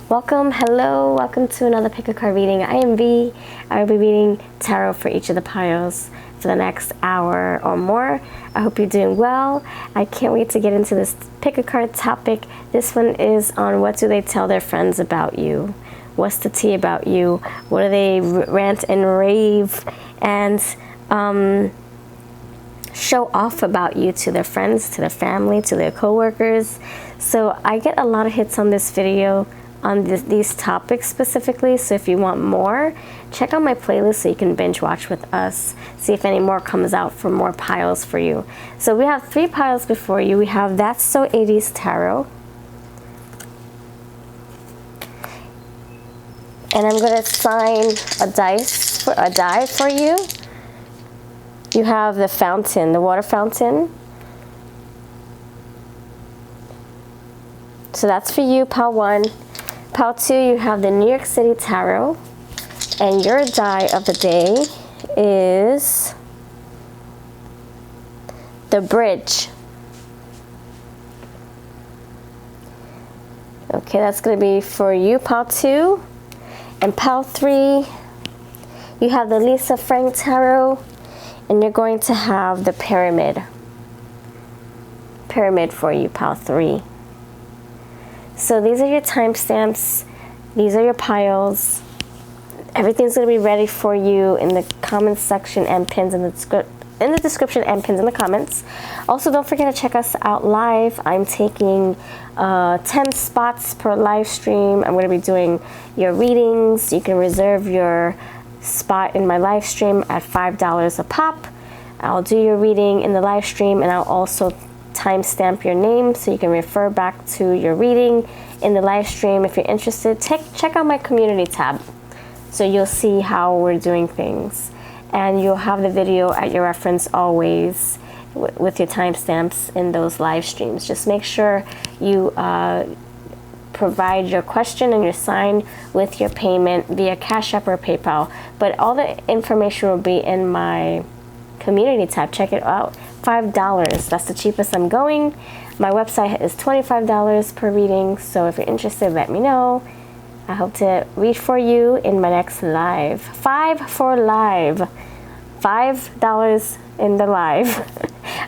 Welcome, hello, welcome to another pick a card reading. I am V. I will be reading tarot for each of the piles for the next hour or more. I hope you're doing well. I can't wait to get into this pick a card topic. This one is on what do they tell their friends about you? What's the tea about you? What do they rant and rave and show off about you to their friends, to their family, to their co-workers? So I get a lot of hits on this video on these topics specifically, so if you want more, check out my playlist so you can binge watch with us, see if any more comes out for more piles for you. So we have 3 piles before you. We have That's So 80s Tarot, and I'm going to assign a die for you. You have the fountain, the water fountain. So that's for you, pile 1. Pile 2, you have the New York City Tarot, and your die of the day is the Bridge. Okay, that's going to be for you, pile 2. And pile 3, you have the Lisa Frank Tarot, and you're going to have the Pyramid. Pyramid for you, pile 3. So these are your timestamps. These are your piles. Everything's going to be ready for you in the comments section and pins in the description and pins in the comments. Also, don't forget to check us out live. I'm taking 10 spots per live stream. I'm going to be doing your readings. You can reserve your spot in my live stream at $5 a pop. I'll do your reading in the live stream, and I'll also timestamp your name so you can refer back to your reading in the live stream. If you're interested, check out my community tab so you'll see how we're doing things, and you'll have the video at your reference always with your timestamps in those live streams. Just make sure you provide your question and your sign with your payment via Cash App or PayPal, but all the information will be in my community tab. Check it out. $5, that's the cheapest I'm going. My website is $25 per reading, so if you're interested, let me know. I hope to read for you in my next live. 5 for live. $5 in the live.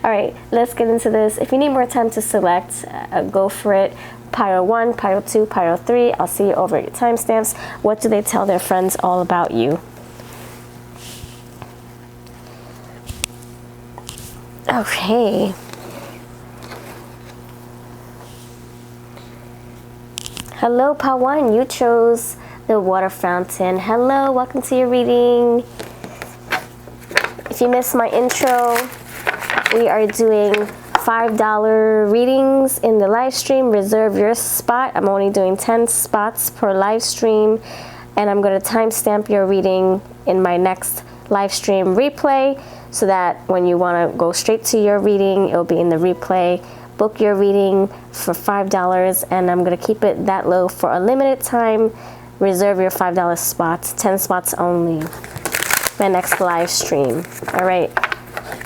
All right, let's get into this. If you need more time to select, go for it. Pile 1, pile 2, pile 3. I'll see you over at your timestamps. What do they tell their friends all about you? Okay. Hello, pile 1. You chose the water fountain. Hello, welcome to your reading. If you missed my intro, we are doing $5 readings in the live stream. Reserve your spot. I'm only doing 10 spots per live stream, and I'm going to timestamp your reading in my next live stream replay, so that when you want to go straight to your reading, it'll be in the replay. Book your reading for $5, and I'm going to keep it that low for a limited time. Reserve your $5 spots, 10 spots only. My next live stream. All right.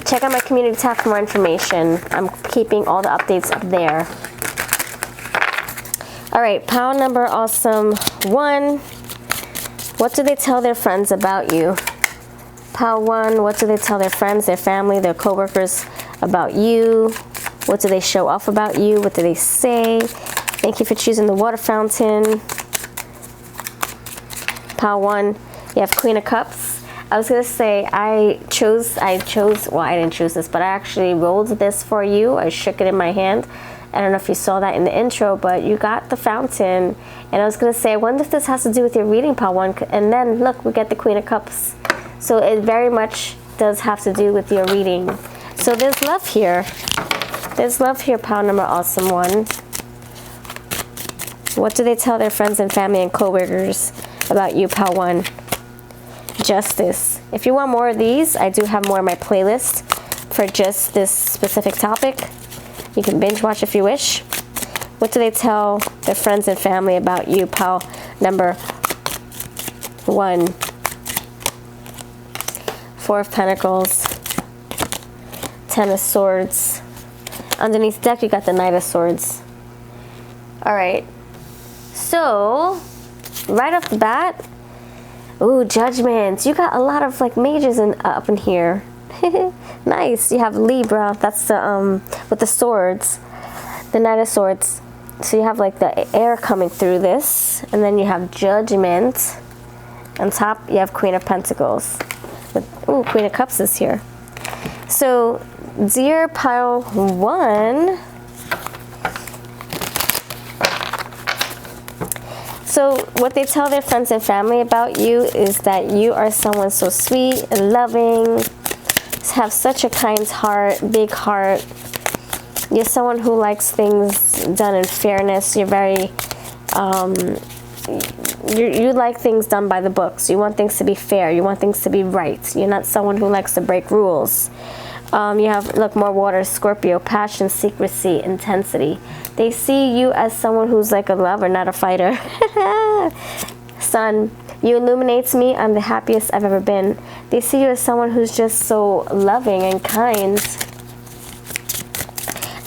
Check out my community tab for more information. I'm keeping all the updates up there. All right, pile number awesome 1. What do they tell their friends about you? Pile 1, what do they tell their friends, their family, their co-workers about you? What do they show off about you? What do they say? Thank you for choosing the water fountain. Pile 1, you have Queen of Cups. I was going to say, I chose, well, I didn't choose this, but I actually rolled this for you. I shook it in my hand. I don't know if you saw that in the intro, but you got the fountain. And I was going to say, I wonder if this has to do with your reading, pile 1. And then, look, we get the Queen of Cups. So it very much does have to do with your reading. So there's love here. There's love here, pile number awesome 1. What do they tell their friends and family and co-workers about you, pile 1? Justice. If you want more of these, I do have more on my playlist for just this specific topic. You can binge watch if you wish. What do they tell their friends and family about you, pile number 1? 4 of Pentacles, 10 of Swords. Underneath deck, you got the Knight of Swords. All right. So, right off the bat, ooh, Judgment. You got a lot of like mages up in here. Nice. You have Libra. That's the with the swords, the Knight of Swords. So you have like the air coming through this, and then you have Judgment. On top, you have Queen of Pentacles. Ooh, Queen of Cups is here. So, dear pile 1. So what they tell their friends and family about you is that you are someone so sweet and loving, have such a kind heart, big heart. You're someone who likes things done in fairness. You're very, you like things done by the books. You want things to be fair. You want things to be right. You're not someone who likes to break rules. You have, look, more water, Scorpio, passion, secrecy, intensity. They see you as someone who's like a lover, not a fighter. Sun, you illuminate me. I'm the happiest I've ever been. They see you as someone who's just so loving and kind.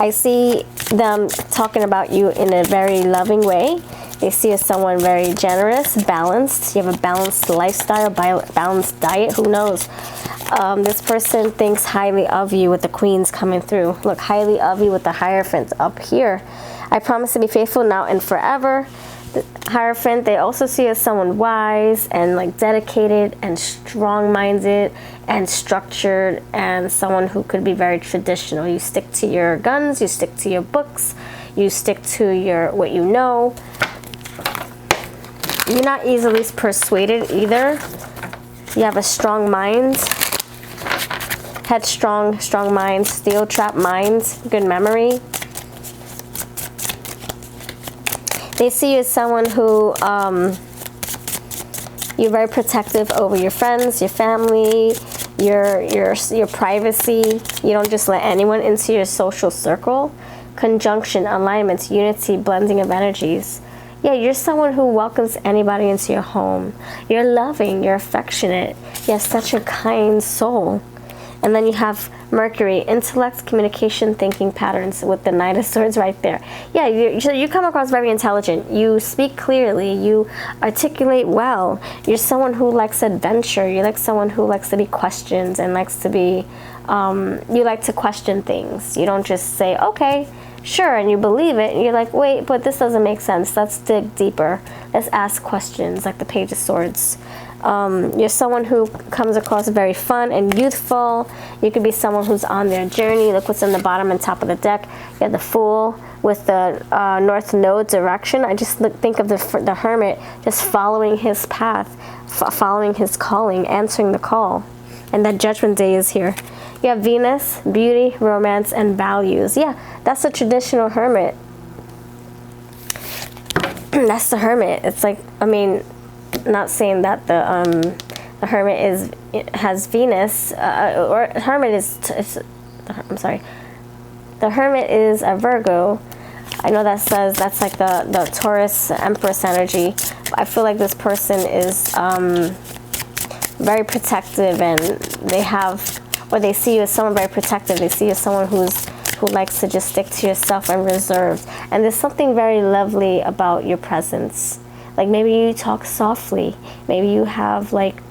I see them talking about you in a very loving way. They see you as someone very generous, balanced. You have a balanced lifestyle, balanced diet. Who knows? This person thinks highly of you with the queens coming through. Look, highly of you with the Hierophant up here. I promise to be faithful now and forever. The Hierophant, they also see as someone wise and like dedicated and strong-minded and structured, and someone who could be very traditional. You stick to your guns, you stick to your books, you stick to your what you know. You're not easily persuaded either. You have a strong mind. Headstrong, strong mind, steel trap mind, good memory. They see you as someone who you're very protective over your friends, your family, your privacy. You don't just let anyone into your social circle. Conjunction, alignment, unity, blending of energies. Yeah, you're someone who welcomes anybody into your home. You're loving, you're affectionate. You have such a kind soul. And then you have Mercury, intellect, communication, thinking patterns with the Knight of Swords right there. Yeah, you come across very intelligent. You speak clearly. You articulate well. You're someone who likes adventure. You're like someone who likes to be questioned and likes to be, you like to question things. You don't just say, okay, sure, and you believe it. And you're like, wait, but this doesn't make sense. Let's dig deeper. Let's ask questions, like the Page of Swords. You're someone who comes across very fun and youthful. You could be someone who's on their journey. Look what's in the bottom and top of the deck. You have the Fool with the North Node direction. I just think of the Hermit just following his path, following his calling, answering the call. And that Judgment Day is here. You have Venus, beauty, romance, and values. Yeah, that's a traditional Hermit. That's the Hermit. It's like, I mean, not saying that the Hermit has Venus, or Hermit is, I'm sorry, the Hermit is a Virgo. I know that says that's like the Taurus Empress energy. I feel like this person is very protective, and they have, or they see you as someone very protective. They see you as someone who likes to just stick to yourself and reserved. And there's something very lovely about your presence. Like maybe you talk softly. Maybe you have like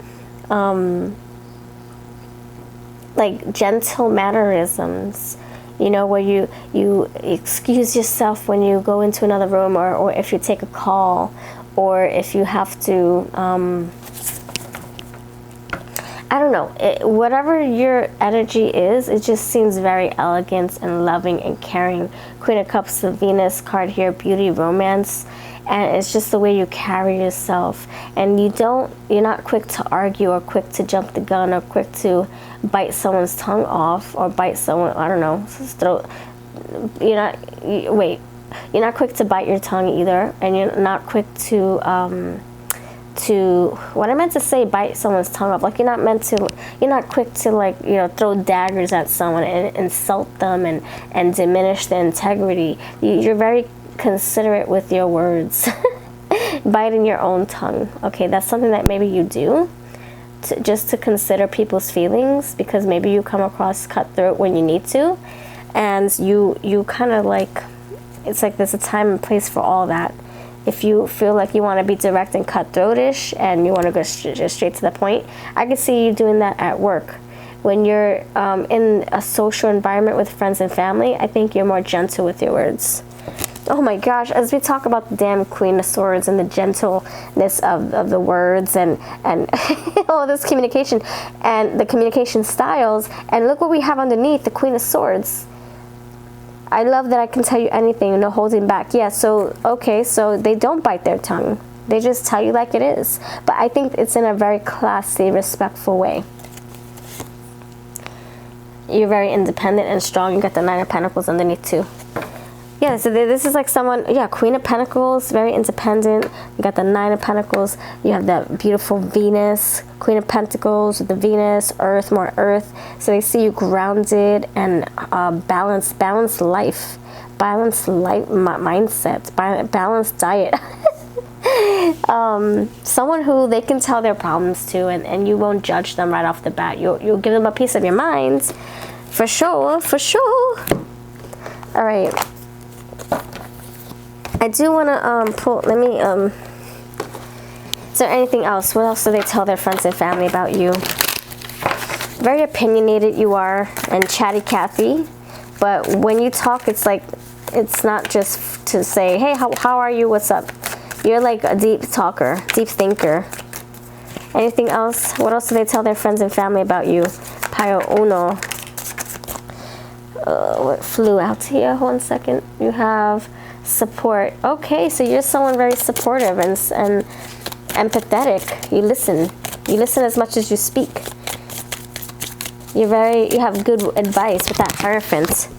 gentle mannerisms, you know, where you excuse yourself when you go into another room, or if you take a call, or if you have to, I don't know, whatever your energy is, it just seems very elegant and loving and caring. Queen of Cups, the Venus card here, beauty, romance. And it's just the way you carry yourself. And you're not quick to argue, or quick to jump the gun, or quick to bite someone's tongue off, or bite someone, I don't know, throat. You're not quick to bite your tongue either. And you're not quick to what I meant to say, bite someone's tongue off. Like you're not quick to like, you know, throw daggers at someone and insult them and diminish their integrity. You're very considerate with your words. Biting your own tongue. Okay, that's something that maybe you do just to consider people's feelings, because maybe you come across cutthroat when you need to, and you kind of like, it's like there's a time and place for all that. If you feel like you want to be direct and cutthroatish and you want to go just straight to the point, I can see you doing that at work. When you're in a social environment with friends and family, I think you're more gentle with your words. Oh my gosh, as we talk about the damn Queen of Swords and the gentleness of the words and all this communication and the communication styles, and look what we have underneath, the Queen of Swords. I love that I can tell you anything, no holding back. Yeah, so, okay, so they don't bite their tongue. They just tell you like it is. But I think it's in a very classy, respectful way. You're very independent and strong. You got the Nine of Pentacles underneath too. Yeah, so this is like someone, yeah, Queen of Pentacles, very independent. You got the Nine of Pentacles. You have that beautiful Venus, Queen of Pentacles, the Venus, Earth, more Earth. So they see you grounded and balanced life, balanced life mindset, balanced diet. Someone who they can tell their problems to, and you won't judge them right off the bat. You'll give them a piece of your mind, for sure, for sure. All right. I do want to pull, let me, is there anything else? What else do they tell their friends and family about you? Very opinionated you are, and chatty Cathy, but when you talk, it's like, it's not just to say, hey, how are you, what's up? You're like a deep talker, deep thinker. Anything else? What else do they tell their friends and family about you? Pio Uno. What flew out here? Hold on a second. You have support. Okay, so you're someone very supportive and empathetic. You listen. You listen as much as you speak. You have good advice with that Hierophant.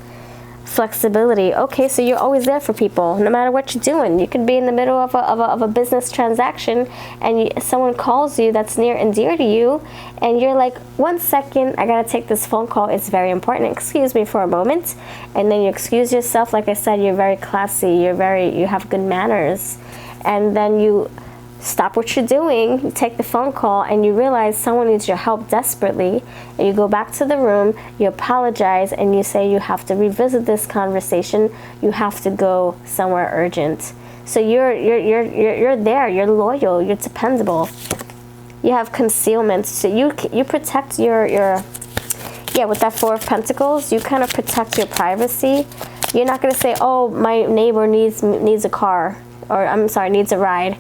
Flexibility. Okay, so you're always there for people, no matter what you're doing. You could be in the middle of a business transaction, and someone calls you that's near and dear to you, and you're like, 1 second, I gotta take this phone call. It's very important. Excuse me for a moment, and then you excuse yourself. Like I said, you're very classy. You have good manners, and then you stop what you're doing, you take the phone call, and you realize someone needs your help desperately, and you go back to the room, you apologize, and you say you have to revisit this conversation, you have to go somewhere urgent. So you're there, you're loyal, you're dependable. You have concealment, so you protect your yeah, with that Four of Pentacles, you kind of protect your privacy. You're not going to say, oh, my neighbor needs a car, or I'm sorry, needs a ride.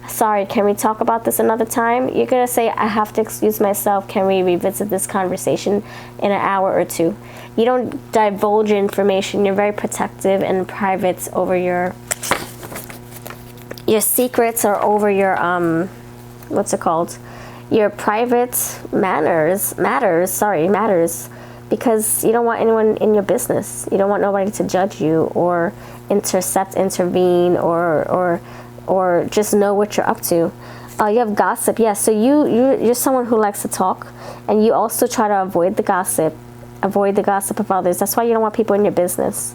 Sorry, can we talk about this another time? You're going to say, I have to excuse myself. Can we revisit this conversation in an hour or two? You don't divulge your information. You're very protective and private over your secrets, or over your, what's it called? Your private matters, because you don't want anyone in your business. You don't want nobody to judge you or intervene, or just know what you're up to. You have gossip. Yeah, so you're someone who likes to talk, and you also try to avoid the gossip of others. That's why you don't want people in your business.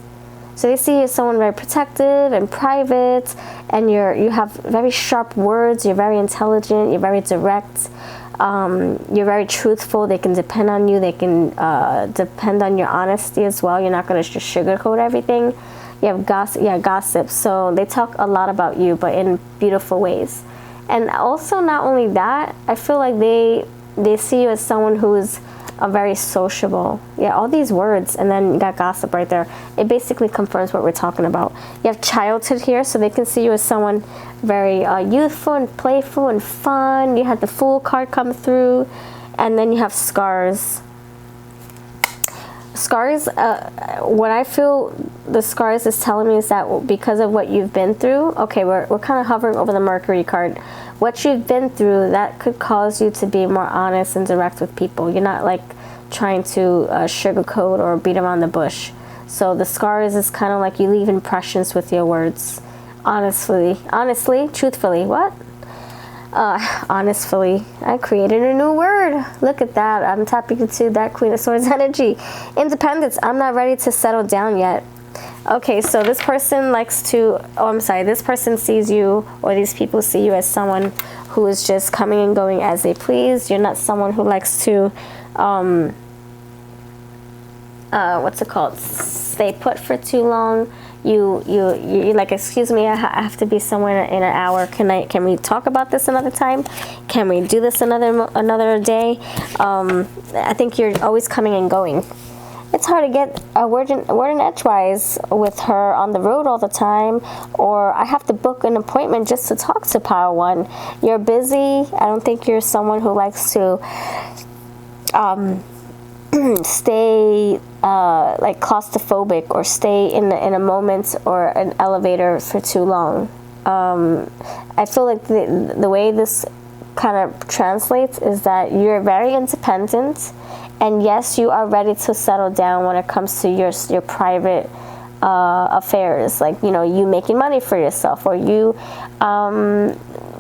So they see you as someone very protective and private, and you have very sharp words. You're very intelligent. You're very direct. You're very truthful. They can depend on you. They can depend on your honesty as well. You're not going to just sugarcoat everything. You have gossip. Yeah, gossip. So they talk a lot about you, but in beautiful ways. And also, not only that, I feel like they see you as someone who is very sociable. Yeah, all these words, and then you got gossip right there. It basically confirms what we're talking about. You have childhood here, so they can see you as someone very youthful and playful and fun. You have the Fool card come through, and then you have scars. Scars, what I feel the scars is telling me is that because of what you've been through, okay, we're kind of hovering over the Mercury card. What you've been through, that could cause you to be more honest and direct with people. You're not like trying to sugarcoat or beat around the bush. So the scars is kind of like you leave impressions with your words. Honestly, truthfully, what? Honestly, I created a new word. Look at that. I'm tapping into that Queen of Swords energy. Independence. I'm not ready to settle down yet. Okay, so this person likes to, this person sees you, or these people see you as someone who is just coming and going as they please. You're not someone who likes to, stay put for too long. you're like, excuse me, I have to be somewhere in an hour. Can we talk about this another time? Can we do this another day? I think you're always coming and going. It's hard to get a word in edgewise with her on the road all the time, or I have to book an appointment just to talk to Power One. You're busy. I don't think you're someone who likes to stay like claustrophobic, or stay in a moment or an elevator for too long. I feel like the way this kind of translates is that you're very independent, and yes, you are ready to settle down when it comes to your private affairs, like, you know, you making money for yourself, or you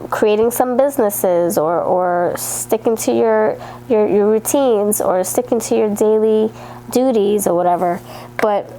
creating some businesses, or sticking to your routines, or sticking to your daily duties or whatever. But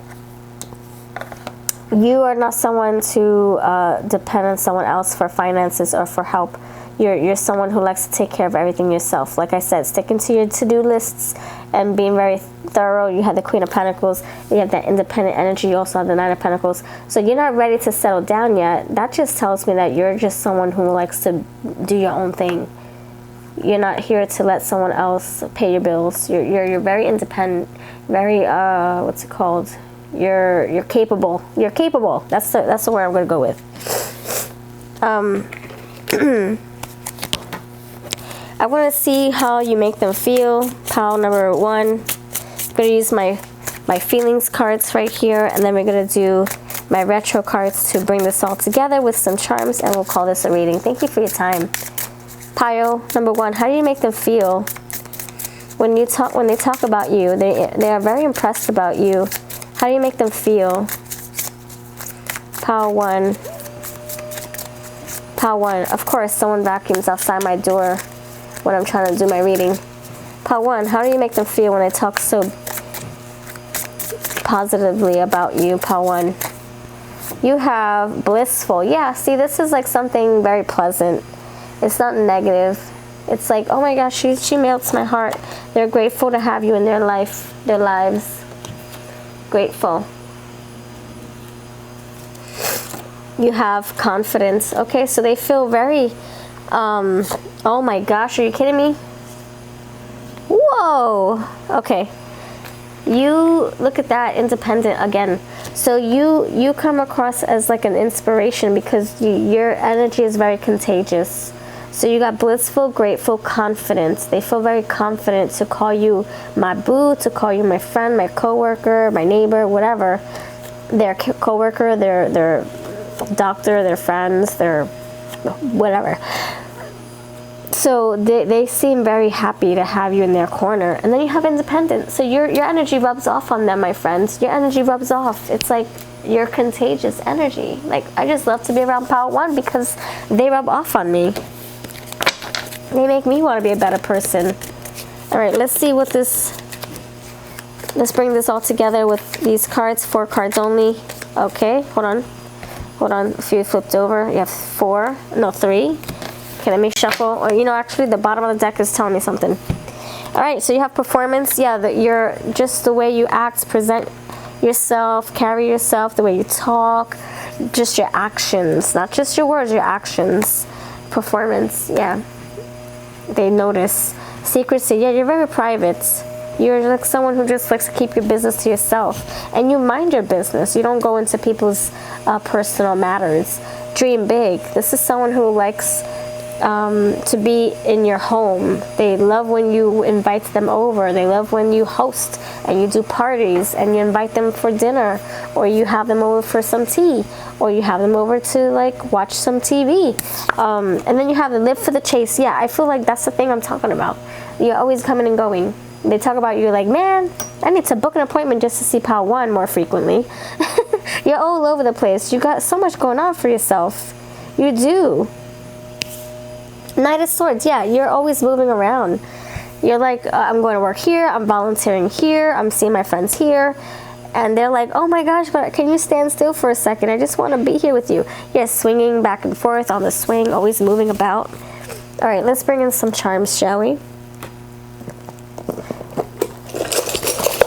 you are not someone to depend on someone else for finances or for help. You're someone who likes to take care of everything yourself. Like I said, sticking to your to-do lists and being very thorough. You have the Queen of Pentacles. You have that independent energy. You also have the Nine of Pentacles. So you're not ready to settle down yet. That just tells me that you're just someone who likes to do your own thing. You're not here to let someone else pay your bills. You're very independent. Very what's it called? You're capable. You're capable. That's the word I'm gonna go with. I want to see how you make them feel. Pile number 1. I'm going to use my feelings cards right here, and then we're going to do my retro cards to bring this all together with some charms, and we'll call this a reading. Thank you for your time. Pile number 1. How do you make them feel when they talk about you? They are very impressed about you. How do you make them feel? Pile 1. Pile 1. Of course, someone vacuums outside my door when I'm trying to do my reading. Pile 1. How do you make them feel when they talk so positively about you? Pile 1. You have blissful. Yeah, see, this is like something very pleasant. It's not negative. It's like, oh my gosh, she melts my heart. They're grateful to have you in their lives. Grateful. You have confidence. Okay, so they feel very oh my gosh, are you kidding me? Whoa. Okay, you look at that, independent again. So you come across as like an inspiration, because your energy is very contagious. So you got blissful, grateful, confident. They feel very confident to call you my boo, to call you my friend, my coworker, my neighbor, whatever. Their coworker, their doctor, their friends, their whatever. So they seem very happy to have you in their corner. And then you have independence. So your energy rubs off on them, my friends. Your energy rubs off. It's like your contagious energy. Like, I just love to be around Power One because they rub off on me. They make me want to be a better person. All right, let's see what this... Let's bring this all together with these cards. 4 cards only. Okay, hold on. Hold on. If you flipped over, you have 4. No, 3. Okay, let me shuffle. Or, you know, actually, the bottom of the deck is telling me something. All right, so you have performance. Yeah, you're just the way you act, present yourself, carry yourself, the way you talk, just your actions, not just your words, your actions. Performance, yeah. They notice. Secrecy, yeah, you're very private. You're like someone who just likes to keep your business to yourself. And you mind your business. You don't go into people's personal matters. Dream big. This is someone who likes to be in your home. They love when you invite them over. They love when you host and you do parties and you invite them for dinner, or you have them over for some tea, or you have them over to like watch some TV. And then you have the live for the chase. Yeah, I feel like that's the thing I'm talking about. You're always coming and going. They talk about you like, man, I need to book an appointment just to see Pal 1 more frequently. You're all over the place. You got so much going on for yourself. You do. Knight of Swords, yeah, you're always moving around. You're like, I'm going to work here, I'm volunteering here, I'm seeing my friends here. And they're like, oh my gosh, but can you stand still for a second? I just want to be here with you. Yeah, swinging back and forth on the swing, always moving about. All right, let's bring in some charms, shall we?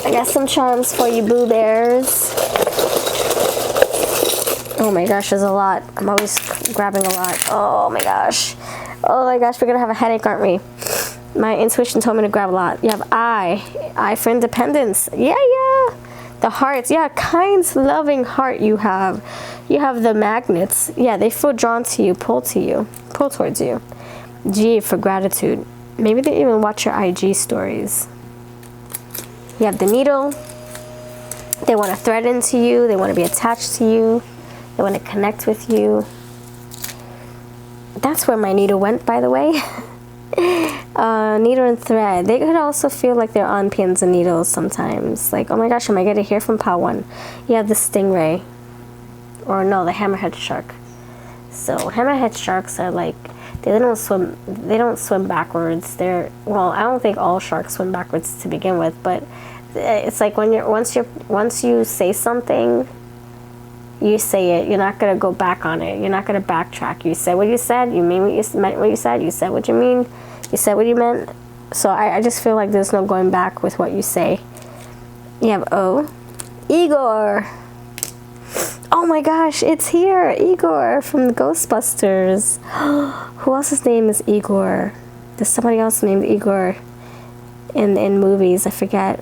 I got some charms for you, Boo Bears. Oh my gosh, there's a lot. I'm always grabbing a lot. Oh my gosh. Oh my gosh, we're gonna have a headache, aren't we? My intuition told me to grab a lot. You have I for independence. Yeah. The hearts, yeah, kind, loving heart you have. You have the magnets. Yeah, they feel drawn to you, pull towards you. G for gratitude. Maybe they even watch your IG stories. You have the needle. They want to thread into you. They want to be attached to you. They want to connect with you. That's where my needle went, by the way. Needle and thread. They could also feel like they're on pins and needles sometimes. Like, oh my gosh, am I going to hear from pile 1? You have the stingray. Or no, the hammerhead shark. So hammerhead sharks are like, they don't swim backwards. Well, I don't think all sharks swim backwards to begin with, but it's like once you say something, you say it. You're not going to go back on it. You're not going to backtrack. You said what you said. You mean what you meant what you said. You said what you mean. You said what you meant. So I just feel like there's no going back with what you say. You have O. Igor. Oh my gosh, it's here. Igor from the Ghostbusters. Who else's name is Igor? There's somebody else named Igor in movies. I forget.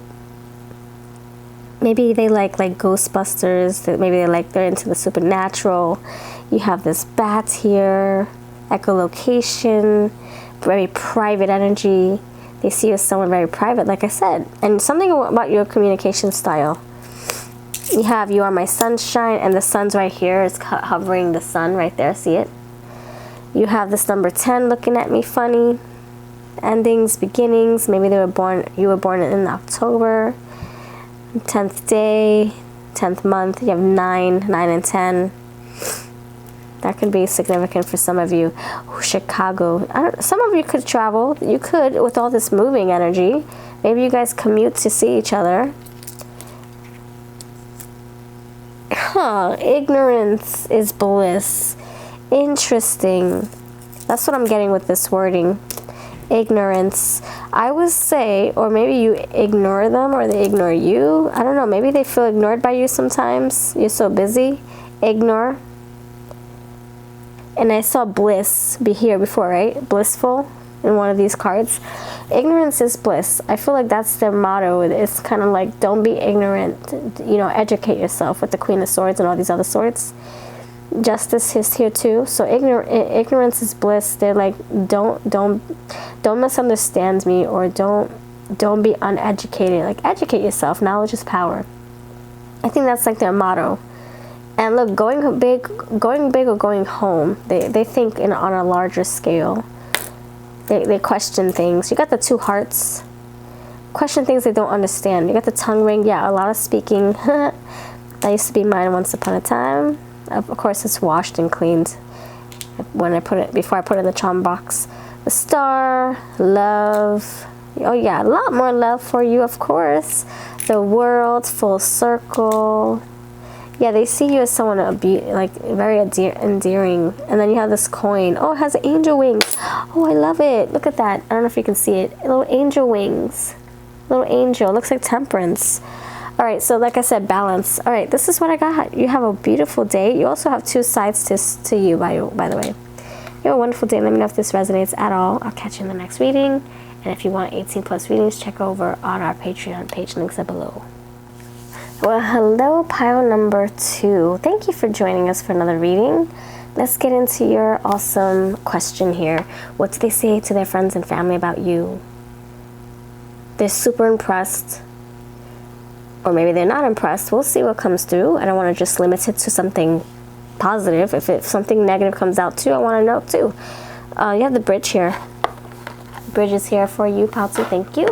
Maybe they like Ghostbusters. Maybe they're into the supernatural. You have this bat here. Echolocation. Very private energy. They see you as someone very private, like I said. And something about your communication style. You have You Are My Sunshine, and the sun's right here. It's hovering the sun right there. See it? You have this number 10 looking at me funny. Endings, beginnings. Maybe you were born in October. 10th day, 10th month. You have 9 and 10. That could be significant for some of you. Ooh, Chicago. Some of you could travel. You could with all this moving energy. Maybe you guys commute to see each other. Ignorance is bliss. Interesting. That's what I'm getting with this wording. Ignorance. I would say, or maybe you ignore them or they ignore you. I don't know. Maybe they feel ignored by you sometimes. You're so busy. Ignore. And I saw bliss be here before, right? Blissful in one of these cards. Ignorance is bliss. I feel like that's their motto. It's kind of like, don't be ignorant. You know, educate yourself with the Queen of Swords and all these other swords. Justice is here too. So ignorance is bliss. They're like, don't misunderstand me, or don't be uneducated. Like, educate yourself. Knowledge is power. I think that's like their motto. And look, going big or going home. They think on a larger scale. They question things. You got the 2 hearts. Question things they don't understand. You got the tongue ring. Yeah, a lot of speaking. That used to be mine once upon a time. Of course, it's washed and cleaned when before I put it in the charm box. The star, love. Oh yeah, a lot more love for you, of course. The world, full circle. Yeah, they see you as someone like very endearing. And then you have this coin. Oh, it has angel wings. Oh, I love it. Look at that. I don't know if you can see it. Little angel wings. Little angel. Looks like temperance. All right, so like I said, balance. All right, this is what I got. You have a beautiful day. You also have 2 sides to you, by the way. You have a wonderful day. Let me know if this resonates at all. I'll catch you in the next reading. And if you want 18+ readings, check over on our Patreon page. Links are below. Well, hello, pile number 2. Thank you for joining us for another reading. Let's get into your awesome question here. What do they say to their friends and family about you? They're super impressed. Or maybe they're not impressed. We'll see what comes through. I don't want to just limit it to something positive. If something negative comes out too, I want to know too. You have the bridge here. Bridge is here for you, pile 2. Thank you.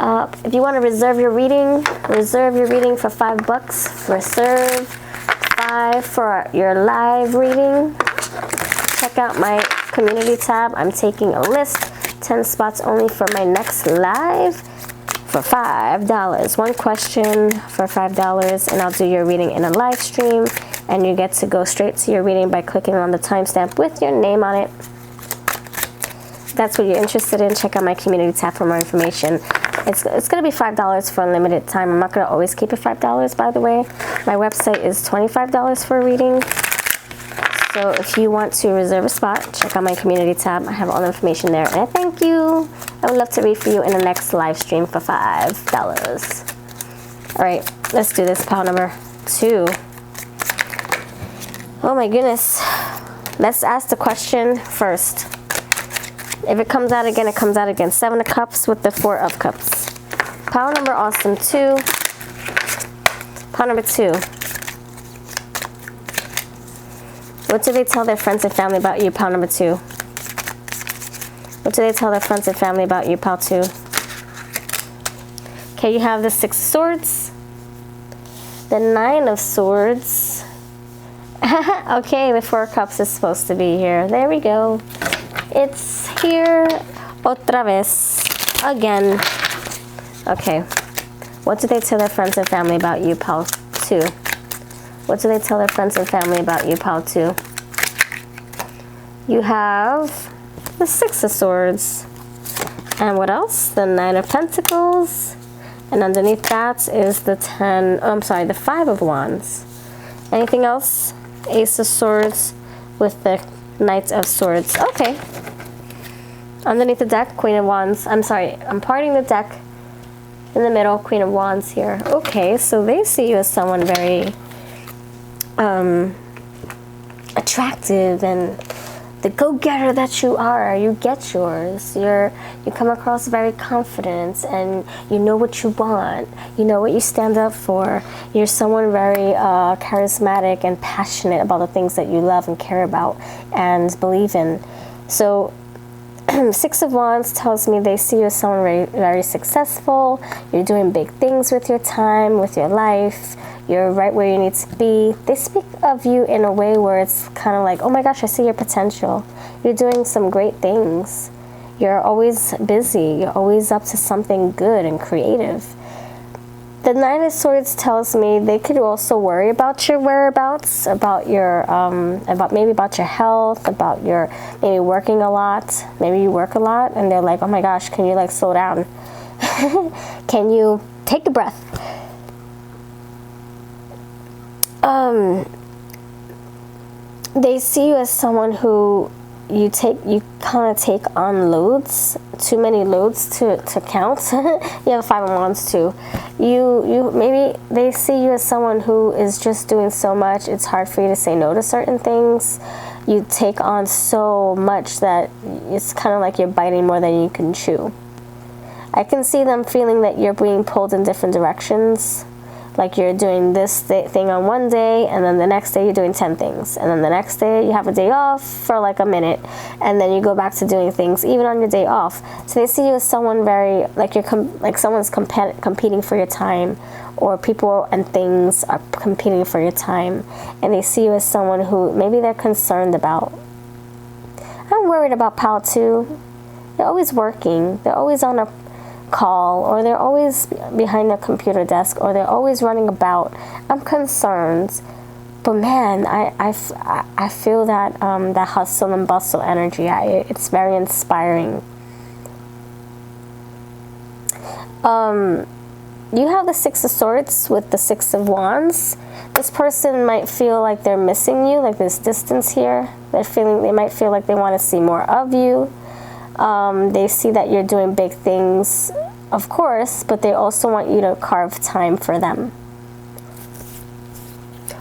If you want to reserve your reading for $5. Reserve 5 for your live reading. Check out my community tab. I'm taking a list. 10 spots only for my next live for $5. 1 question for $5, and I'll do your reading in a live stream. And you get to go straight to your reading by clicking on the timestamp with your name on it. If that's what you're interested in, check out my community tab for more information. It's going to be $5 for a limited time. I'm not going to always keep it $5, by the way. My website is $25 for a reading. So if you want to reserve a spot, check out my community tab. I have all the information there. And I thank you. I would love to read for you in the next live stream for $5. All right, let's do this. Pile number 2. Oh my goodness. Let's ask the question first. If it comes out again, it comes out again. 7 of Cups with the 4 of Cups. Pile number awesome 2. Pile number 2. What do they tell their friends and family about you? Pile number 2. What do they tell their friends and family about you? Pile 2. Okay, you have the 6 of Swords. The 9 of Swords. Okay, the 4 of Cups is supposed to be here. There we go. It's here otra vez. Again. Okay. What do they tell their friends and family about you? Pile 2. What do they tell their friends and family about you? Pile 2. You have the 6 of Swords. And what else? The 9 of Pentacles. And underneath that is the 5 of Wands. Anything else? Ace of Swords with the Knight of Swords. Okay. Underneath the deck, Queen of Wands. I'm sorry, I'm parting the deck. In the middle, Queen of Wands here. Okay, so they see you as someone very attractive and the go-getter that you are. You get yours. You come across very confident and you know what you want. You know what you stand up for. You're someone very charismatic and passionate about the things that you love and care about and believe in. So 6 of Wands tells me they see you as someone very, very successful. You're doing big things with your time, with your life. You're right where you need to be. They speak of you in a way where it's kind of like, oh my gosh, I see your potential. You're doing some great things. You're always busy. You're always up to something good and creative. The 9 of Swords tells me they could also worry about your whereabouts, about your about your health, about your maybe working a lot. Maybe you work a lot and they're like, oh my gosh, can you like slow down? Can you take a breath? They see you as someone who you kind of take on loads, too many loads to count. You have 5 of Wands too. You maybe they see you as someone who is just doing so much. It's hard for you to say no to certain things. You take on so much that it's kind of like you're biting more than you can chew. I can see them feeling that you're being pulled in different directions. Like you're doing this thing on one day, and then the next day you're doing 10 things. And then the next day you have a day off for like a minute, and then you go back to doing things even on your day off. So they see you as someone very, like like someone's competing for your time, or people and things are competing for your time. And they see you as someone who maybe they're concerned about. I'm worried about pile 2. They're always working. They're always on a call, or they're always behind their computer desk, or they're always running about. I'm concerned, but man, I feel that that hustle and bustle energy. It's very inspiring. You have the 6 of Swords with the 6 of Wands. This person might feel like they're missing you, like there's distance here. They might feel like they want to see more of you. They see that you're doing big things, of course, but they also want you to carve time for them.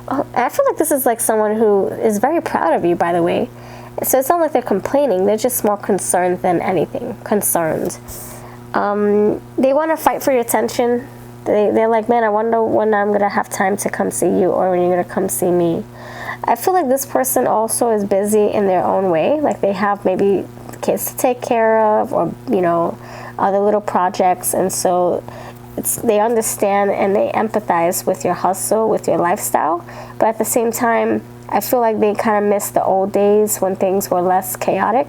I feel like this is like someone who is very proud of you, by the way. So it's not like they're complaining. They're just more concerned than anything. Concerned. They want to fight for your attention. They're like, man, I wonder when I'm going to have time to come see you, or when you're going to come see me. I feel like this person also is busy in their own way. Like they have maybe kids to take care of, or other little projects, and so they understand and they empathize with your hustle, with your lifestyle. But at the same time, I feel like they kind of miss the old days when things were less chaotic.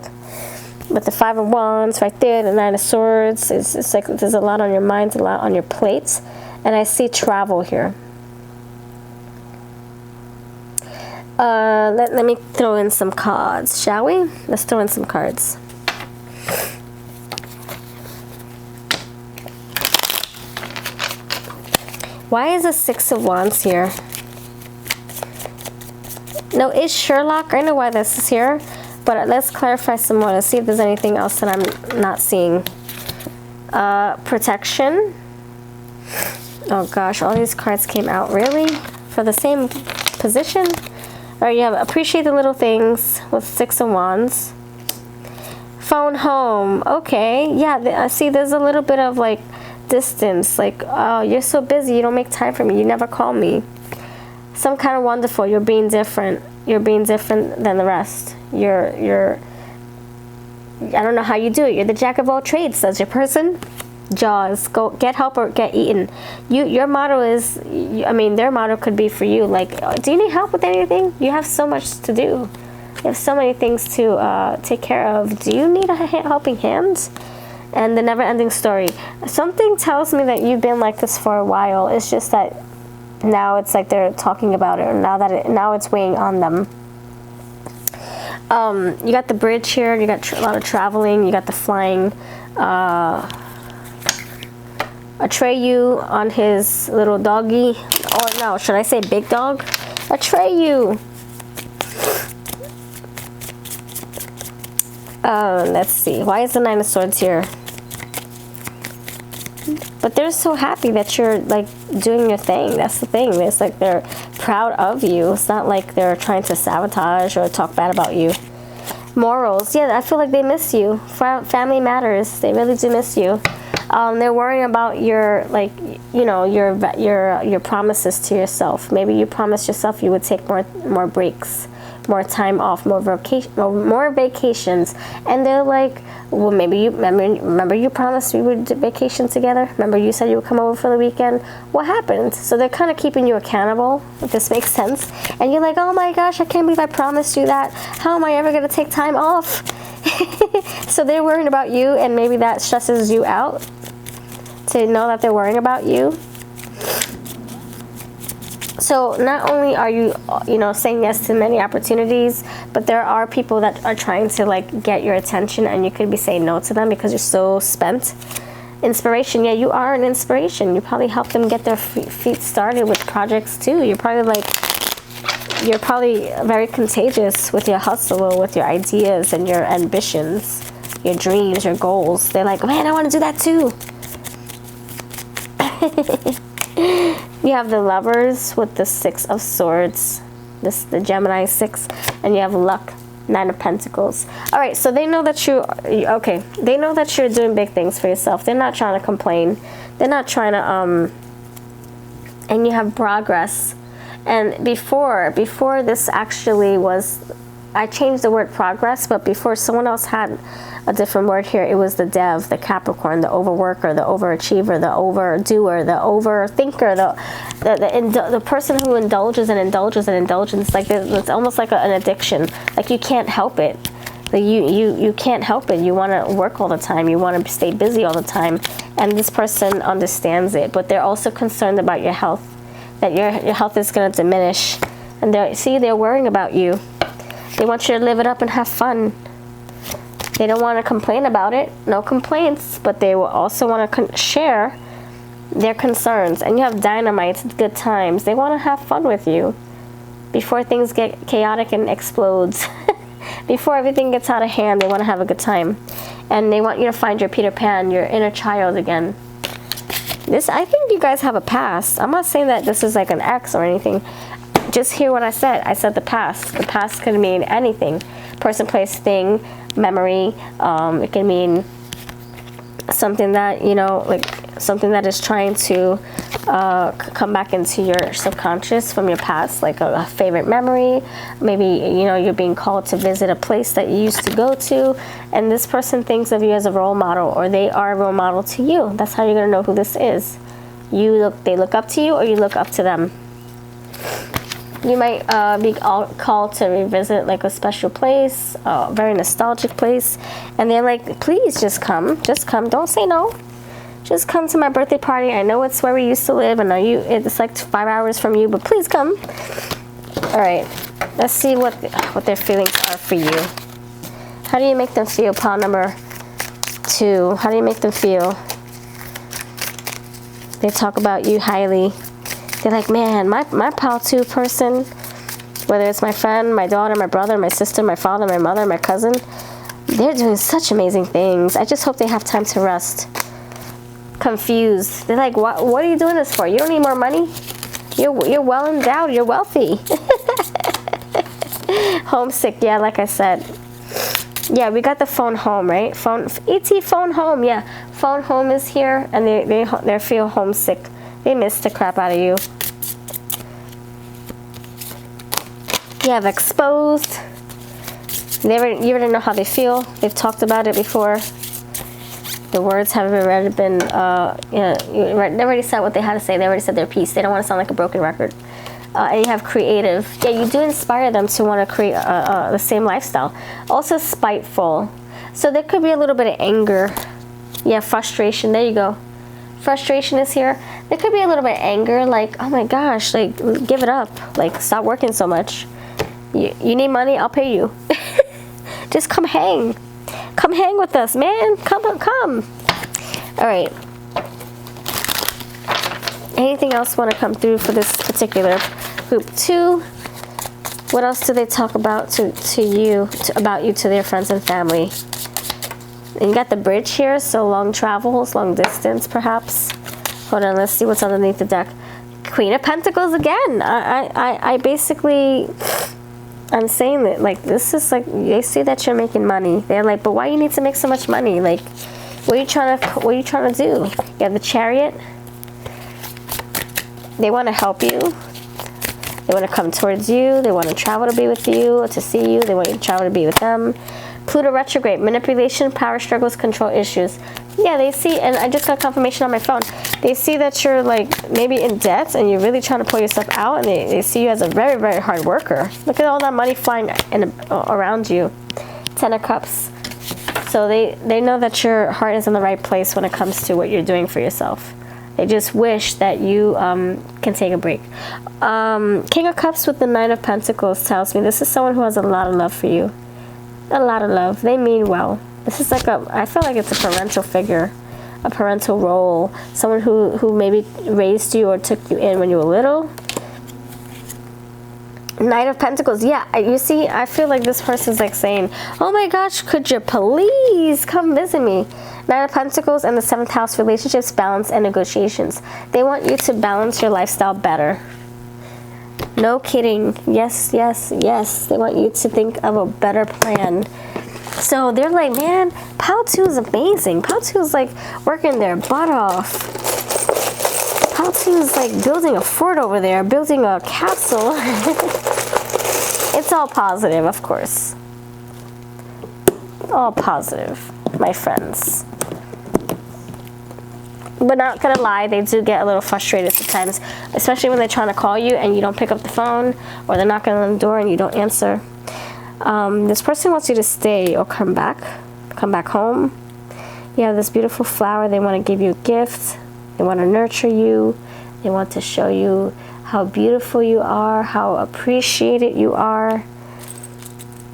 With the 5 of Wands right there, the 9 of Swords, it's like there's a lot on your mind, a lot on your plate, and I see travel here. Let me throw in some cards, shall we? Let's throw in some cards. Why is the 6 of Wands here? No, it's Sherlock. I know why this is here, but let's clarify some more. Let's see if there's anything else that I'm not seeing. Protection. Oh gosh, all these cards came out. Really? For the same position? Or you have appreciate the little things with 6 of Wands. Phone home. Okay. Yeah, I see there's a little bit of like distance. Like, oh, you're so busy. You don't make time for me. You never call me. Some kind of wonderful. You're being different. You're being different than the rest. You're I don't know how you do it. You're the jack of all trades, says your person. Jaws. Go get help or get eaten. Your motto is, I mean, their motto could be for you, like, do you need help with anything? You have so much to do. You have so many things to take care of. Do you need a helping hand? And the never-ending story. Something tells me that you've been like this for a while. It's just that now it's like they're talking about it, or now it's weighing on them. You got the bridge here. You got a lot of traveling. You got the flying. Atreyu on his little doggy. Or no, should I say big dog? Atreyu. Let's see. Why is the 9 of Swords here? But they're so happy that you're like doing your thing. That's the thing. It's like they're proud of you. It's not like they're trying to sabotage or talk bad about you. Morals. Yeah, I feel like they miss you. Family matters. They really do miss you. They're worrying about your, like, you know, your promises to yourself. Maybe you promised yourself you would take more breaks, more time off, more vacations, and they're like, well, maybe you remember you promised we would vacation together. Remember you said you would come over for the weekend. What happened? So they're kind of keeping you accountable, if this makes sense. And you're like, oh my gosh, I can't believe I promised you that. How am I ever going to take time off? So they're worrying about you, and maybe that stresses you out to know that they're worrying about you. So not only are you, saying yes to many opportunities, but there are people that are trying to like get your attention, and you could be saying no to them because you're so spent. Inspiration. Yeah, you are an inspiration. You probably help them get their feet started with projects too. You're probably very contagious with your hustle or with your ideas and your ambitions, your dreams, your goals. They're like, man, I want to do that too. You have the Lovers with the 6 of Swords, the Gemini 6, and you have Luck, 9 of Pentacles. All right, so they know that they know that you're doing big things for yourself. They're not trying to complain. They're not trying to and you have progress. And before this actually was, I changed the word progress, but before someone else had a different word here. It was the Dev, the Capricorn, the overworker, the overachiever, the overdoer, the overthinker, the person who indulges and indulges and indulges. Like it's almost like an addiction. Like you can't help it. Like you can't help it. You want to work all the time. You want to stay busy all the time. And this person understands it, but they're also concerned about your health. That your health is going to diminish. And they're worrying about you. They want you to live it up and have fun. They don't want to complain about it. No complaints. But they will also want to share their concerns. And you have Dynamite, good times. They want to have fun with you before things get chaotic and explodes. Before everything gets out of hand, they want to have a good time. And they want you to find your Peter Pan, your inner child again. I think you guys have a past. I'm not saying that this is like an ex or anything. Just hear what I said. I said the past. The past could mean anything. Person, place, thing, memory. It can mean something that, like something that is trying to come back into your subconscious from your past, like a favorite memory. Maybe, you're being called to visit a place that you used to go to, and this person thinks of you as a role model, or they are a role model to you. That's how you're going to know who this is. They look up to you, or you look up to them. You might be called to revisit like a special place, a very nostalgic place, and they're like, please just come, don't say no. Just come to my birthday party. I know it's where we used to live. I know it's like 5 hours from you, but please come. All right, let's see what their feelings are for you. How do you make them feel? Pile number 2. How do you make them feel? They talk about you highly. They're like, man, my pile 2 person, Whether it's my friend, my daughter, my brother, my sister, my father, my mother, my cousin, they're doing such amazing things. I just hope they have time to rest. Confused. They're like, what are you doing this for? You don't need more money? You're well endowed. You're wealthy. Homesick. Yeah, like I said. Yeah, we got the phone home, right? ET phone home. Yeah, phone home is here, and they feel homesick. They miss the crap out of you. You have exposed. You already know how they feel. They've talked about it before. The words have already been, they already said what they had to say. They already said their piece. They don't want to sound like a broken record. And you have creative. Yeah, you do inspire them to want to create the same lifestyle. Also spiteful. So there could be a little bit of anger. Yeah, frustration. There you go. Frustration is here. There could be a little bit of anger, like, oh my gosh, like, give it up. Like, stop working so much. You need money, I'll pay you. Just come hang. Come hang with us, man. Come. All right. Anything else want to come through for this particular group 2? What else do they talk about about you to their friends and family? And you got the bridge here, so long travels, long distance, perhaps. Hold on, let's see what's underneath the deck. Queen of Pentacles again. I basically, I'm saying that, like, this is like, they see that you're making money. They're like, but why you need to make so much money? Like, what are you trying to do? You have the Chariot. They want to help you. They want to come towards you. They want to travel to be with you, or to see you. They want you to travel to be with them. Pluto retrograde, manipulation, power struggles, control issues. Yeah, they see, and I just got confirmation on my phone. They see that you're, like, maybe in debt and you're really trying to pull yourself out, and they see you as a very, very hard worker. Look at all that money flying around you. 10 of Cups. So they know that your heart is in the right place when it comes to what you're doing for yourself. They just wish that you can take a break. King of Cups with the 9 of Pentacles tells me this is someone who has a lot of love for you. A lot of love. They mean well. This is like I feel like it's a parental figure, a parental role. Someone who maybe raised you or took you in when you were little. Knight of Pentacles. Yeah, you see, I feel like this person's like saying, oh my gosh, could you please come visit me? Knight of Pentacles and the 7th house, relationships, balance, and negotiations. They want you to balance your lifestyle better. No kidding. Yes, yes, yes. They want you to think of a better plan. So they're like, man, Pal 2 is amazing. Pal 2 is like working their butt off. Pal 2 is like building a fort over there, building a castle. It's all positive, of course. All positive, my friends. But not gonna lie, they do get a little frustrated sometimes, especially when they're trying to call you and you don't pick up the phone, or they're knocking on the door and you don't answer. This person wants you to stay or come back home. You have this beautiful flower. They want to give you a gift. They want to nurture you. They want to show you how beautiful you are, how appreciated you are.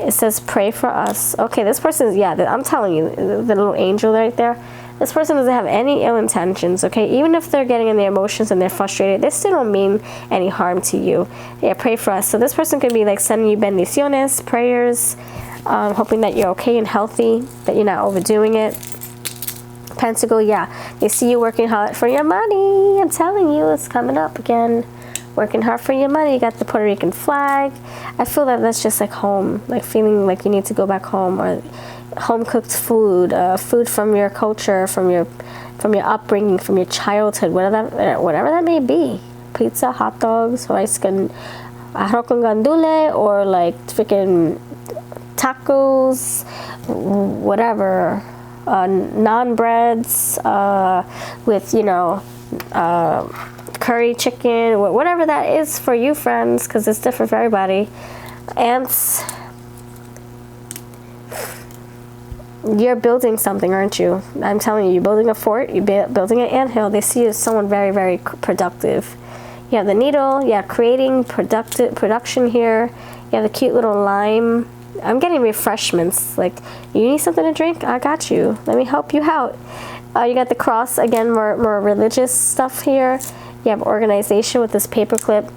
It says, pray for us. Okay, this person is, yeah, I'm telling you, the little angel right there. This person doesn't have any ill intentions, okay? Even if they're getting in their emotions and they're frustrated, they still don't mean any harm to you. Yeah, pray for us. So this person could be like sending you bendiciones, prayers, hoping that you're okay and healthy, that you're not overdoing it. Pentacle, yeah. They see you working hard for your money. I'm telling you, it's coming up again. Working hard for your money. You got the Puerto Rican flag. I feel that that's just like home, like feeling like you need to go back home, or home cooked food, food from your culture, from your upbringing, from your childhood, whatever that may be. Pizza, hot dogs, arroz con gandule, or like freaking tacos, whatever, naan breads with, you know, curry chicken, whatever that is for you, friends, because it's different for everybody. Ants. You're building something, aren't you? I'm telling you, you're building a fort, you're building an anthill. They see you as someone very, very productive. You have the needle, yeah, creating production here. You have the cute little lime. I'm getting refreshments. Like, you need something to drink? I got you. Let me help you out. You got the cross, again, more religious stuff here. You have organization with this paper clip.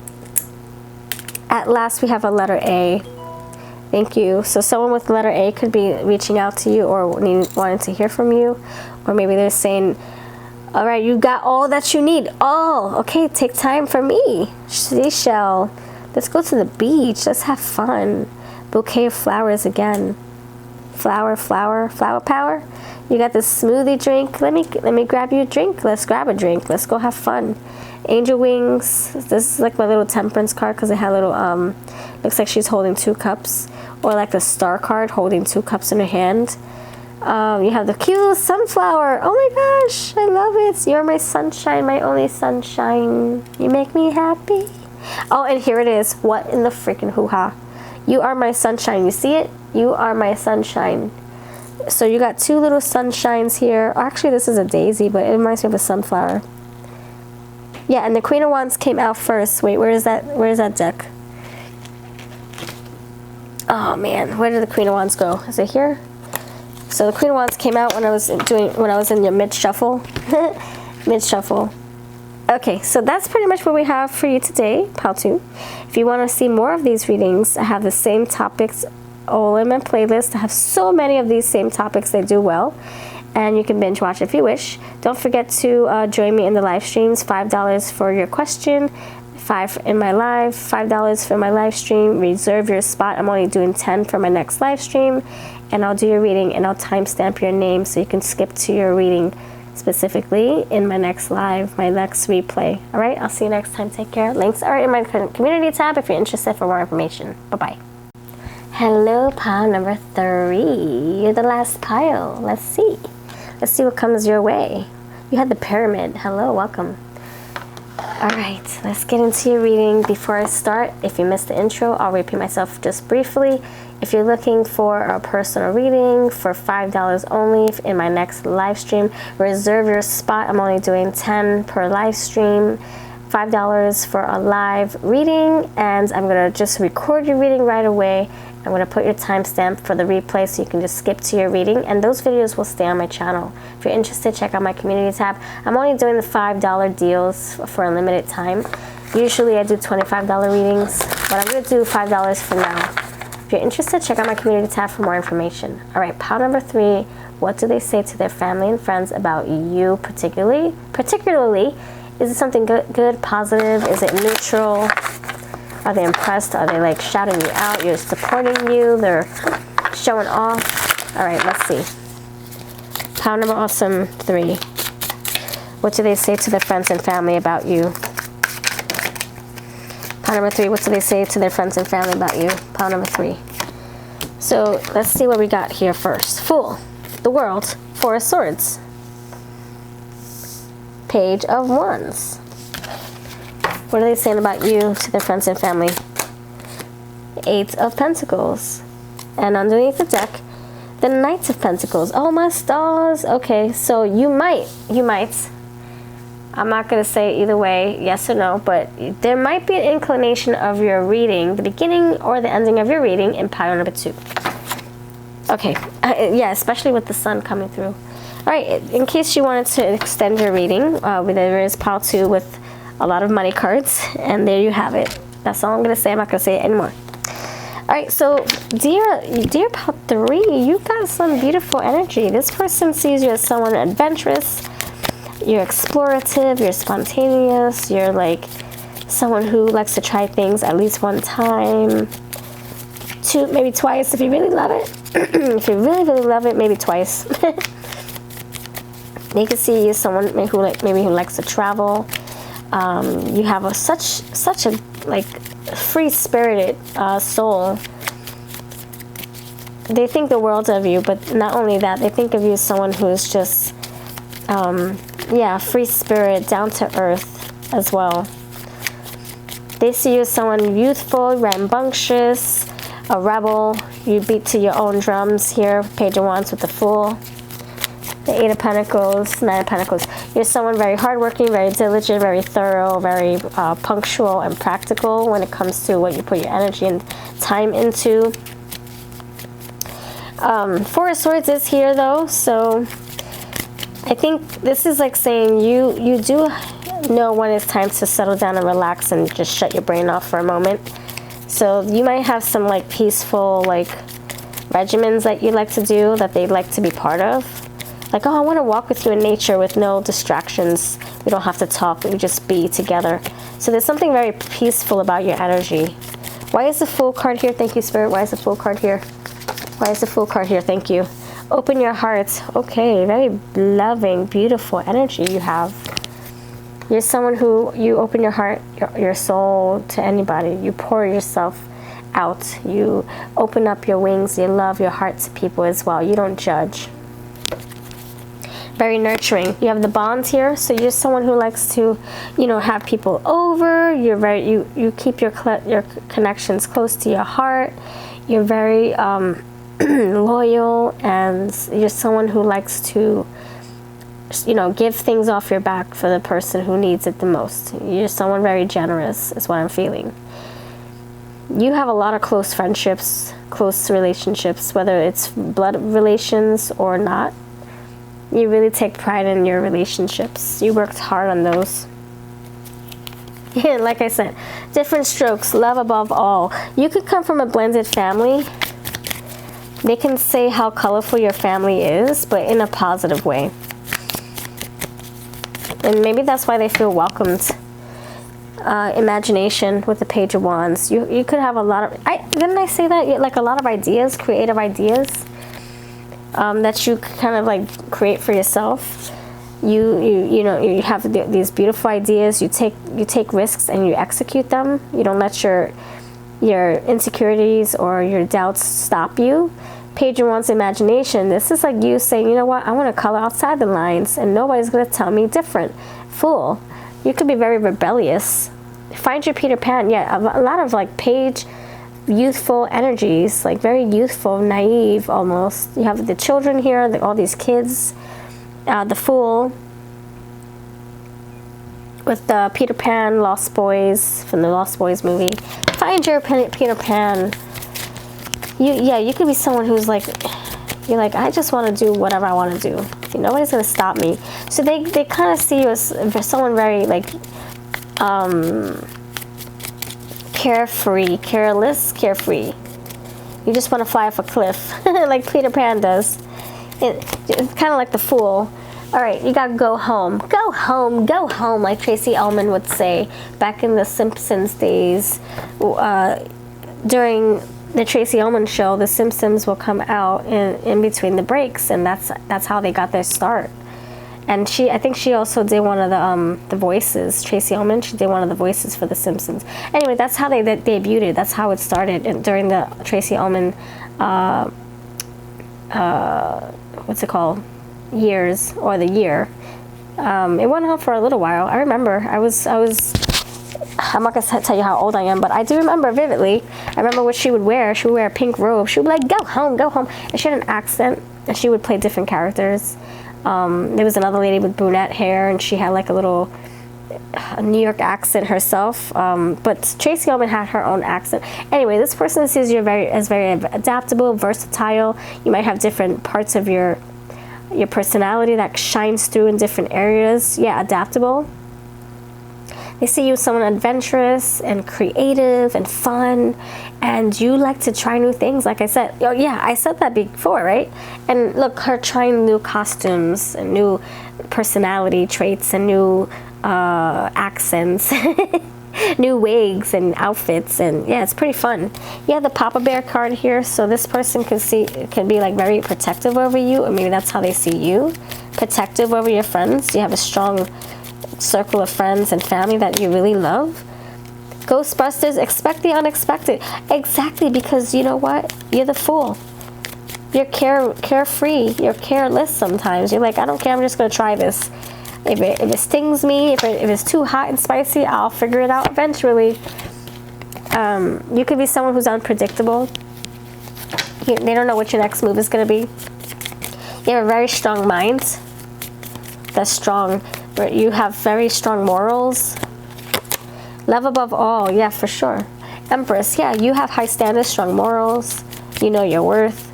At last, we have a letter A. Thank you. So someone with letter A could be reaching out to you or wanting to hear from you. Or maybe they're saying, all right, you got all that you need. Oh, okay, take time for me. Seashell. Let's go to the beach. Let's have fun. Bouquet of flowers again. Flower power. You got this smoothie drink. Let me grab you a drink. Let's grab a drink. Let's go have fun. Angel wings. This is like my little temperance card because it had little looks like she's holding 2 cups, or like a star card holding 2 cups in her hand. You have the cute sunflower. Oh my gosh, I love it. You're my sunshine, my only sunshine. You make me happy. Oh, and here it is. What in the freaking hoo-ha? You are my sunshine. You see it? You are my sunshine. So you got 2 little sunshines here. Actually, this is a daisy, but it reminds me of a sunflower. Yeah, and the Queen of Wands came out first. Wait, where is that deck? Oh man, where did the Queen of Wands go? Is it here? So the Queen of Wands came out when I was in your mid shuffle. Mid shuffle. Okay, so that's pretty much what we have for you today, Pile 2. If you want to see more of these readings, I have the same topics all in my playlist. I have so many of these same topics. They do well. And you can binge watch if you wish. Don't forget to join me in the live streams. $5 for your question, $5 in my live, $5 for my live stream. Reserve your spot. I'm only doing 10 for my next live stream, and I'll do your reading and I'll timestamp your name so you can skip to your reading specifically in my next live, my next replay. All right, I'll see you next time. Take care. Links are in my community tab if you're interested for more information. Bye-bye. Hello, pile number 3. You're the last pile. Let's see. Let's see what comes your way. You had the pyramid. Hello, welcome. All right, let's get into your reading. Before I start, if you missed the intro, I'll repeat myself just briefly. If you're looking for a personal reading for $5 only in my next live stream, reserve your spot. I'm only doing 10 per live stream. $5 for a live reading, and I'm gonna just record your reading right away. I'm going to put your timestamp for the replay so you can just skip to your reading, and those videos will stay on my channel. If you're interested, check out my community tab. I'm only doing the $5 deals for a limited time. Usually I do $25 readings, but I'm going to do $5 for now. If you're interested, check out my community tab for more information. All right, pile number 3. What do they say to their family and friends about you particularly? Is it something good, positive? Is it neutral? Are they impressed? Are they like shouting you out? You're supporting you? They're showing off? All right, let's see. Pile number awesome 3. What do they say to their friends and family about you? Pile number 3. What do they say to their friends and family about you? Pile number 3. So let's see what we got here first. Fool, the world, 4 of Swords, Page of Wands. What are they saying about you to their friends and family? 8 of Pentacles. And underneath the deck, the Knight of Pentacles. Oh, my stars. Okay, so you might. I'm not going to say either way, yes or no, but there might be an inclination of your reading, the beginning or the ending of your reading in pile number 2. Okay, yeah, especially with the sun coming through. All right, in case you wanted to extend your reading, there is pile 2 with a lot of money cards, and there you have it. That's all I'm going to say. I'm not going to say it anymore. All right, so dear pile 3, you got some beautiful energy. This person sees you as someone adventurous. You're explorative, you're spontaneous, you're like someone who likes to try things at least one time, 2, maybe twice if you really love it. If you really love it, maybe twice. They can see you as someone who likes to travel. You have such a like free-spirited soul. They think the world of you, but not only that, they think of you as someone who is just free spirit, down to earth as well. They see you as someone youthful, rambunctious, a rebel. You beat to your own drums here. Page of Wands with the Fool. The 8 of Pentacles, 9 of Pentacles. You're someone very hardworking, very diligent, very thorough, very punctual and practical when it comes to what you put your energy and time into. 4 of Swords is here though, so I think this is like saying you do know when it's time to settle down and relax and just shut your brain off for a moment. So you might have some like peaceful like regimens that you like to do, that they'd like to be part of. Like, oh, I want to walk with you in nature with no distractions. We don't have to talk, we just be together. So there's something very peaceful about your energy. Why is the Fool card here? Thank you, Spirit. Why is the Fool card here? Why is the Fool card here? Thank you. Open your heart. Okay, very loving, beautiful energy you have. You're someone who, you open your heart, your soul to anybody. You pour yourself out. You open up your wings, your love, your heart to people as well. You don't judge. Very nurturing. You have the bond here, so you're someone who likes to, you know, have people over. You're very, you keep your connections close to your heart. You're very loyal, and you're someone who likes to, you know, give things off your back for the person who needs it the most. You're someone very generous, is what I'm feeling. You have a lot of close friendships, close relationships, whether it's blood relations or not. You really take pride in your relationships. You worked hard on those. Yeah, like I said, different strokes, love above all. You could come from a blended family. They can say how colorful your family is, but in a positive way. And maybe that's why they feel welcomed. Imagination with the Page of Wands. You could have a lot of, didn't I say that? Like a lot of ideas, creative ideas. That you kind of like create for yourself. You know, you have these beautiful ideas. You take risks and you execute them. You don't let your insecurities or your doubts stop you. Page of Wands, imagination. This is like you saying, you know what, I want to color outside the lines and nobody's going to tell me different. Fool. You could be very rebellious. Find your Peter Pan. Yeah, a lot of like Page youthful energies, like very youthful, naive almost. You have the children here, all these kids, the Fool with the Peter Pan, Lost Boys from the Lost Boys movie. Find your Peter Pan. You could be someone who's like, you're like, I just want to do whatever I want to do. Nobody's gonna stop me. So they kind of see you as someone very like carefree, careless, carefree. You just want to fly off a cliff like Peter Pan does. It's kind of like the Fool. All right, you gotta go home. Go home, go home, like Tracy Ullman would say back in the Simpsons days. During the Tracy Ullman show, the Simpsons will come out in between the breaks, and that's how they got their start. And I think she also did one of the voices. Tracy Ullman, she did one of the voices for The Simpsons. Anyway, that's how they debuted. That's how it started during the Tracy Ullman, what's it called? Years, or the year. It went on for a little while. I remember. I'm not gonna tell you how old I am, but I do remember vividly. I remember what she would wear. She would wear a pink robe. She would be like, go home, go home. And she had an accent, and she would play different characters. There was another lady with brunette hair, and she had like a New York accent herself. But Tracy Ullman had her own accent. Anyway, this person sees you as very adaptable, versatile. You might have different parts of your personality that shines through in different areas. Yeah, adaptable. They see you as someone adventurous and creative and fun, and you like to try new things. Like I said, oh yeah, I said that before, right? And look, her trying new costumes and new personality traits and new accents, new wigs and outfits, and yeah, it's pretty fun. Yeah, the Papa Bear card here, so this person can be like very protective over you, or maybe that's how they see you, protective over your friends. You have a strong circle of friends and family that you really love. Ghostbusters, expect the unexpected. Exactly, because you know what? You're the Fool. You're carefree. You're careless sometimes. You're like, I don't care, I'm just going to try this. If it stings me, if it's too hot and spicy, I'll figure it out eventually. You could be someone who's unpredictable. They don't know what your next move is going to be. You have a very strong mind. That's strong. You have very strong morals. Love above all, yeah, for sure. Empress, yeah, you have high standards, strong morals. You know your worth.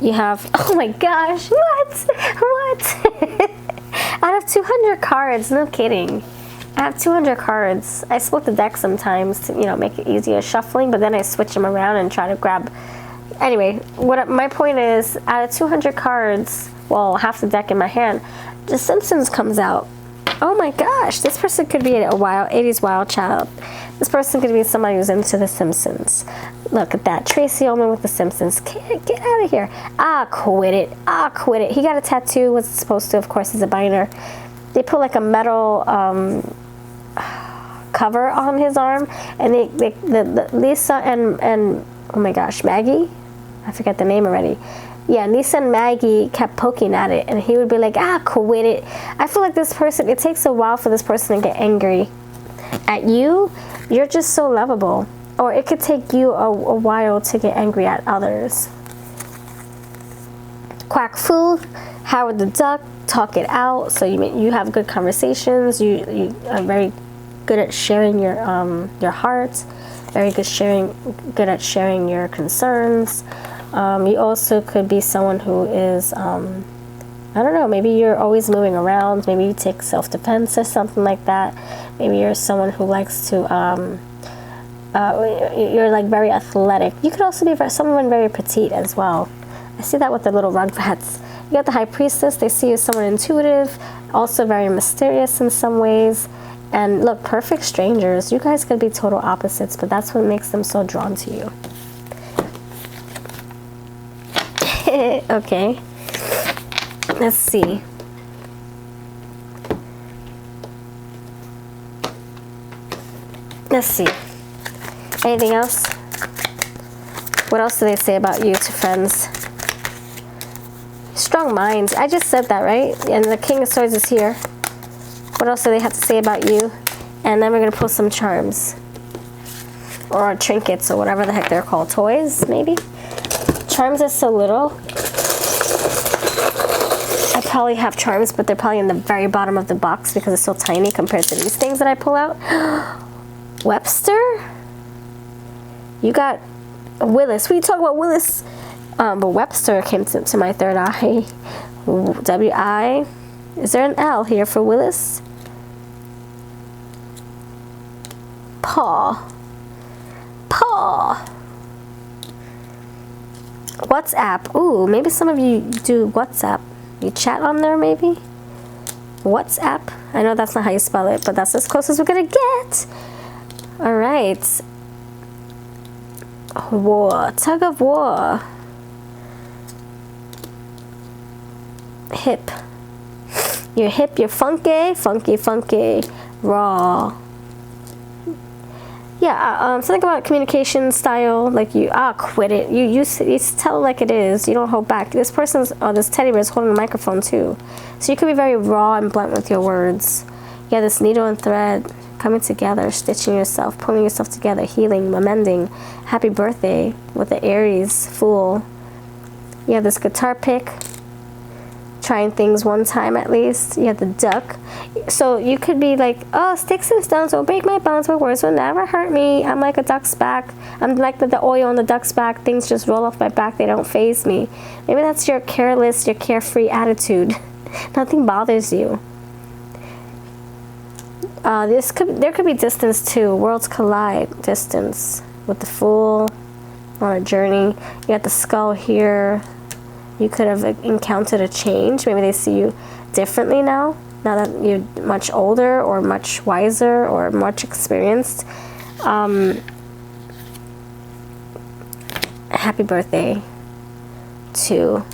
You have, oh my gosh, what? Out of 200 cards, no kidding. I have 200 cards. I split the deck sometimes to, you know, make it easier shuffling, but then I switch them around and try to grab. Anyway, my point is, out of 200 cards, well, half the deck in my hand, The Simpsons comes out. Oh my gosh, this person could be a 80s wild child. This person could be somebody who's into The Simpsons. Look at that, Tracy Ullman with The Simpsons. Get out of here. Quit it. Quit it. He got a tattoo. What's it supposed to? Of course, he's a binder. They put like a metal cover on his arm, and the Lisa and oh my gosh, Maggie? I forget the name already. Yeah, Lisa and Maggie kept poking at it, and he would be like, quit it. I feel like this person, it takes a while for this person to get angry at you. You're just so lovable. Or it could take you a while to get angry at others. Quack Fu, Howard the Duck, talk it out. So you have good conversations. You are very good at sharing your heart. Very good at sharing your concerns. You also could be someone who is, I don't know, maybe you're always moving around. Maybe you take self-defense or something like that. Maybe you're someone who likes to, you're like very athletic. You could also be someone very petite as well. I see that with the little rugrats. You got the High Priestess. They see you as someone intuitive, also very mysterious in some ways. And look, perfect strangers. You guys could be total opposites, but that's what makes them so drawn to you. Okay. Let's see. Let's see. Anything else? What else do they say about you to friends? Strong minds. I just said that, right? And the King of Swords is here. What else do they have to say about you? And then we're going to pull some charms. Or trinkets or whatever the heck they're called. Toys, maybe? Charms are so little. I probably have charms, but they're probably in the very bottom of the box because it's so tiny compared to these things that I pull out. Webster? You got Willis. We talk about Willis. But Webster came to my third eye. W-I. Is there an L here for Willis? Paw. WhatsApp. Ooh, maybe some of you do WhatsApp. You chat on there, maybe? WhatsApp. I know that's not how you spell it, but that's as close as we're gonna get. All right. War. Tug of war. Hip. You're hip, you're funky, funky, raw. Yeah, something about communication style, like you, quit it. You tell it like it is. You don't hold back. This this teddy bear is holding a microphone too. So you can be very raw and blunt with your words. Yeah, this needle and thread, coming together, stitching yourself, pulling yourself together, healing, amending. Happy birthday with the Aries Fool. You have this guitar pick. Trying things one time at least. You have the duck. So you could be like, oh, sticks and stones will break my bones, but words will never hurt me. I'm like a duck's back. I'm like the oil on the duck's back. Things just roll off my back. They don't faze me. Maybe that's your careless, your carefree attitude. Nothing bothers you. There could be distance too. Worlds collide. Distance with the Fool on a journey. You got the skull here. You could have encountered a change. Maybe they see you differently now that you're much older or much wiser or much experienced. Happy birthday to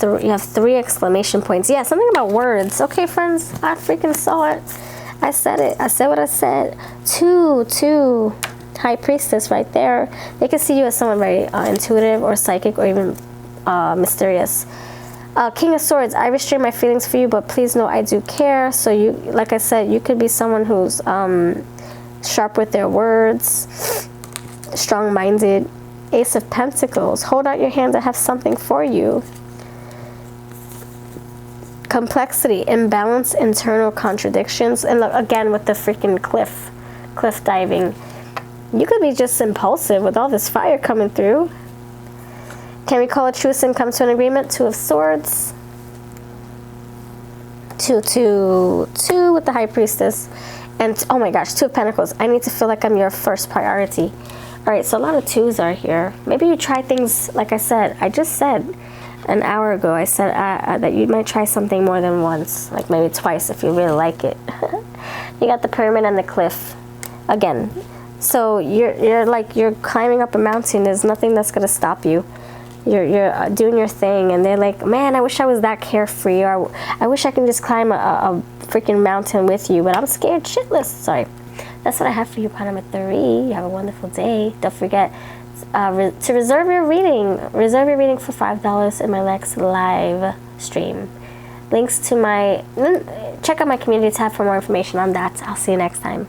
you have 3 exclamation points. Yeah, something about words. Okay, friends, I freaking saw it. I said it. I said what I said. 2 High Priestess right there. They can see you as someone very intuitive or psychic or even mysterious. King of Swords. I restrain my feelings for you, but please know I do care. So you, like I said, you could be someone who's sharp with their words, strong-minded. Ace of Pentacles. Hold out your hand. I have something for you. Complexity, imbalance, internal contradictions, and look again with the freaking cliff diving. You could be just impulsive with all this fire coming through. Can we call a truce and come to an agreement? 2 of Swords. 2 with the High Priestess, and oh my gosh, 2 of Pentacles. I need to feel like I'm your first priority. All right, so a lot of 2s are here. Maybe you try things, like I said, I just said an hour ago, I said that you might try something more than once, like maybe twice if you really like it. You got the Pyramid and the Cliff again. So you're climbing up a mountain. There's nothing that's gonna stop you. You're doing your thing, and they're like, man, I wish I was that carefree, or I wish I can just climb a freaking mountain with you, but I'm scared shitless. Sorry. That's what I have for you, part number 3. You have a wonderful day. Don't forget to reserve your reading. Reserve your reading for $5 in my next live stream. Links to check out my community tab for more information on that. I'll see you next time.